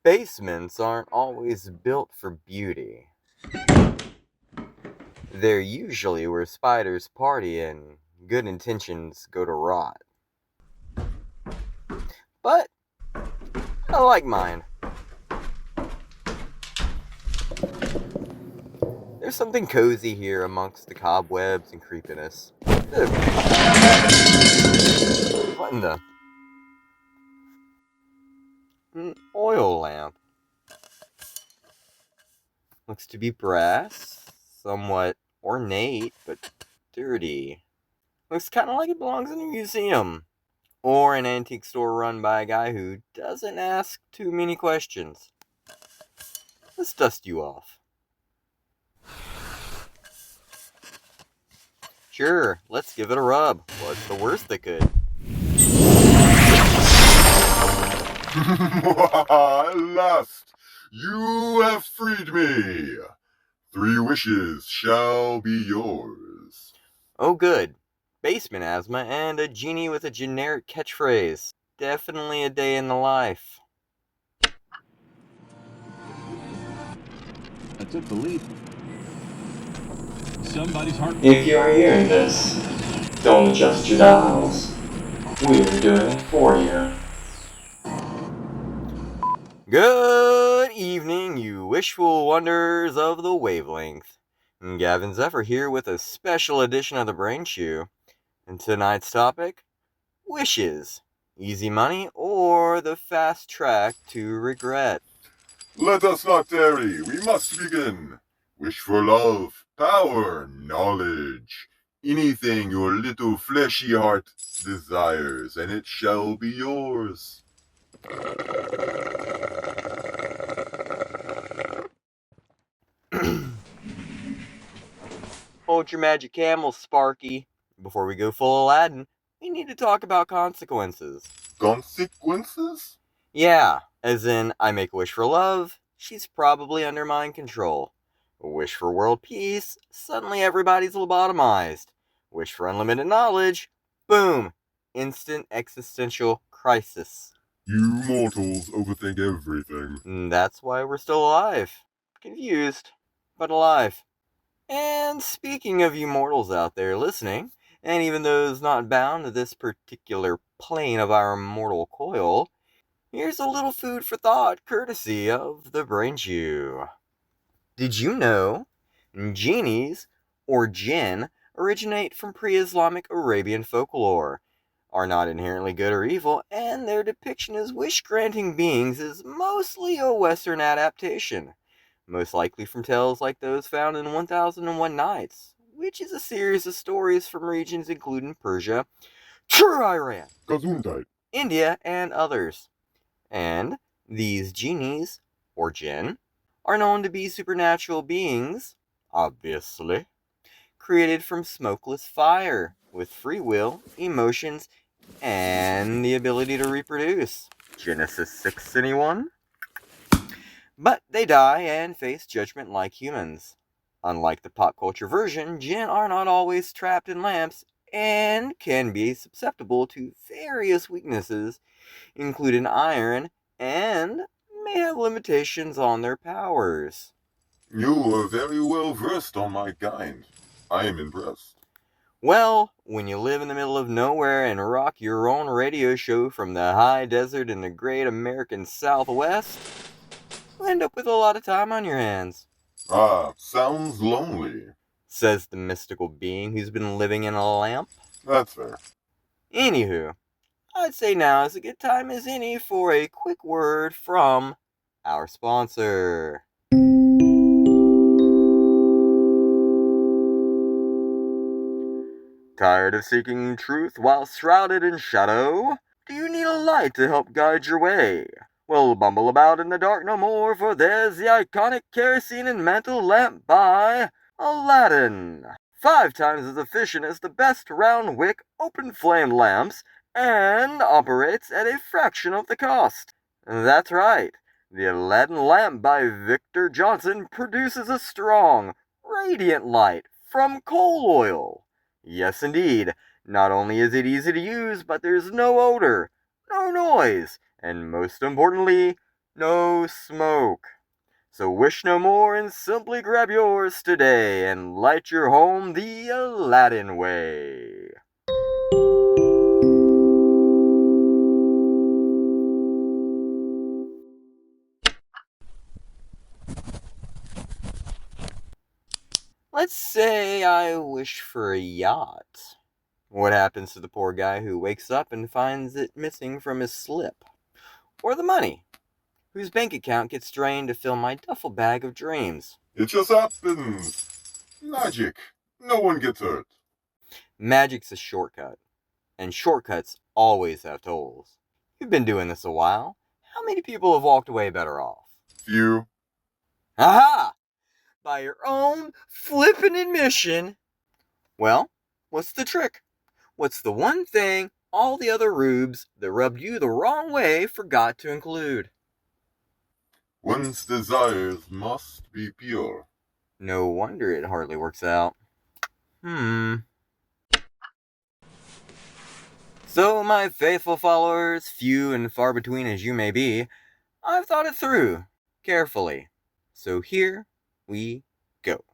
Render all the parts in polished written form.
Basements aren't always built for beauty. They're usually where spiders party and good intentions go to rot. But I like mine. There's something cozy here amongst the cobwebs and creepiness. Ugh. What in the... An oil lamp. Looks to be brass, somewhat ornate, but dirty. Looks kind of like it belongs in a museum. Or an antique store run by a guy who doesn't ask too many questions. Let's dust you off. Sure, let's give it a rub. What's the worst that could? At last, you have freed me. 3 wishes shall be yours. Oh good. Basement asthma and a genie with a generic catchphrase. Definitely a day in the life. I took the lead. Somebody's heart. If you're hearing this, don't adjust your dials. We're doing it for you. Good evening, you wishful wonders of the wavelength. Gavin Zephyr here with a special edition of the Brain Chew. And tonight's topic? Wishes. Easy money or the fast track to regret. Let us not tarry, we must begin. Wish for love, power, knowledge. Anything your little fleshy heart desires, and it shall be yours. Hold your magic camel, Sparky. Before we go full Aladdin, we need to talk about consequences. Consequences? Yeah, as in, I make a wish for love, she's probably under mind control. A wish for world peace, suddenly everybody's lobotomized. Wish for unlimited knowledge, boom, instant existential crisis. You mortals overthink everything. And that's why we're still alive. Confused, but alive. And speaking of you mortals out there listening, and even those not bound to this particular plane of our mortal coil, here's a little food for thought courtesy of the Brain Chew. Did you know genies, or djinn, originate from pre-Islamic Arabian folklore, are not inherently good or evil, and their depiction as wish-granting beings is mostly a Western adaptation, most likely from tales like those found in 1001 Nights, which is a series of stories from regions including Persia, Iran, Gesundheit. India, and others. And these genies, or djinn, are known to be supernatural beings, obviously, created from smokeless fire, with free will, emotions, and the ability to reproduce. Genesis 6, anyone? But they die and face judgment like humans. Unlike the pop culture version, djinn are not always trapped in lamps and can be susceptible to various weaknesses, including iron, and may have limitations on their powers. You are very well versed on my kind. I am impressed. Well, when you live in the middle of nowhere and rock your own radio show from the high desert in the great American Southwest, you'll end up with a lot of time on your hands. Ah, sounds lonely. Says the mystical being who's been living in a lamp. That's fair. Anywho, I'd say now is a good time as any for a quick word from our sponsor. Tired of seeking truth while shrouded in shadow? Do you need a light to help guide your way? Well, bumble about in the dark no more, for there's the iconic kerosene and mantle lamp by Aladdin. 5 times as efficient as the best round wick open flame lamps, and operates at a fraction of the cost. That's right, the Aladdin lamp by Victor Johnson produces a strong, radiant light from coal oil. Yes, indeed. Not only is it easy to use, but there's no odor, no noise, and most importantly, no smoke. So wish no more and simply grab yours today and light your home the Aladdin way. Let's say I wish for a yacht. What happens to the poor guy who wakes up and finds it missing from his slip? Or the money, whose bank account gets drained to fill my duffel bag of dreams? It just happens. Magic. No one gets hurt. Magic's a shortcut, and shortcuts always have tolls. You've been doing this a while. How many people have walked away better off? Few. Aha! By your own flippin' admission. Well, what's the trick? What's the one thing all the other rubes that rubbed you the wrong way forgot to include? One's desires must be pure. No wonder it hardly works out. So, my faithful followers, few and far between as you may be, I've thought it through, carefully. So here we go.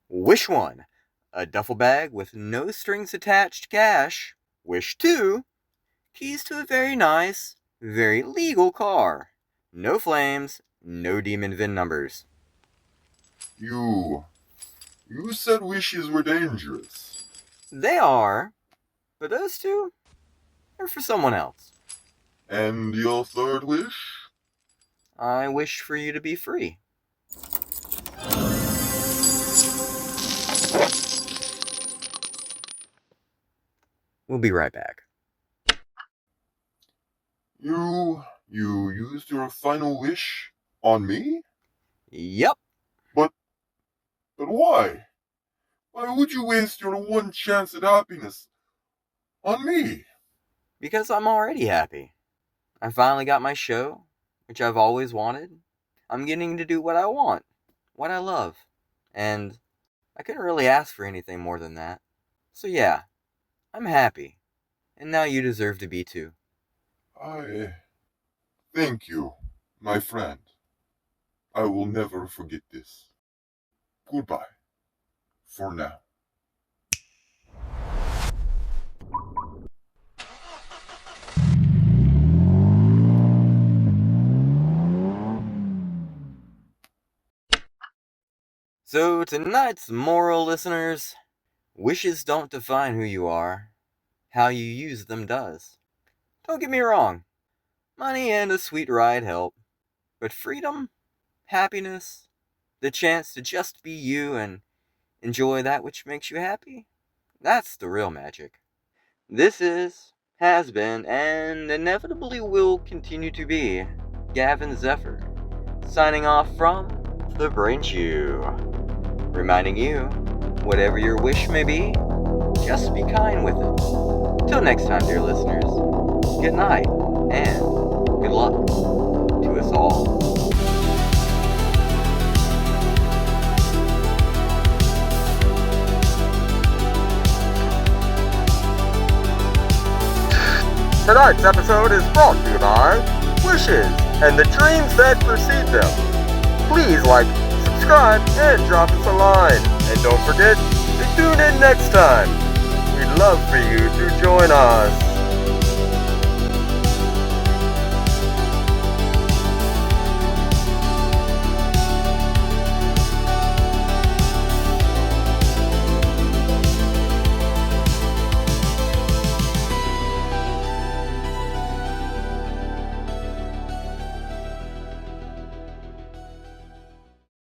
Wish 1, a duffel bag with no strings attached cash. Wish 2, keys to a very nice, very legal car. No flames, no demon VIN numbers. You said wishes were dangerous. They are, but those two are for someone else. And your third wish? I wish for you to be free. We'll be right back. You used your final wish on me? Yep. But why? Why would you waste your one chance at happiness on me? Because I'm already happy. I finally got my show, which I've always wanted. I'm getting to do what I want, what I love. And I couldn't really ask for anything more than that. So yeah, I'm happy. And now you deserve to be too. I thank you, my friend. I will never forget this. Goodbye. For now. So tonight's moral, listeners, wishes don't define who you are. How you use them does. Don't get me wrong. Money and a sweet ride help. But freedom, happiness, the chance to just be you and enjoy that which makes you happy, that's the real magic. This has been, and inevitably will continue to be, Gavin Zephyr, signing off from the Brain Chew. Reminding you, whatever your wish may be, just be kind with it. Till next time, dear listeners, good night, and good luck to us all. Tonight's episode is brought to you by wishes and the dreams that precede them. Please like, subscribe, and drop us a line. And don't forget to tune in next time. We'd love for you to join us.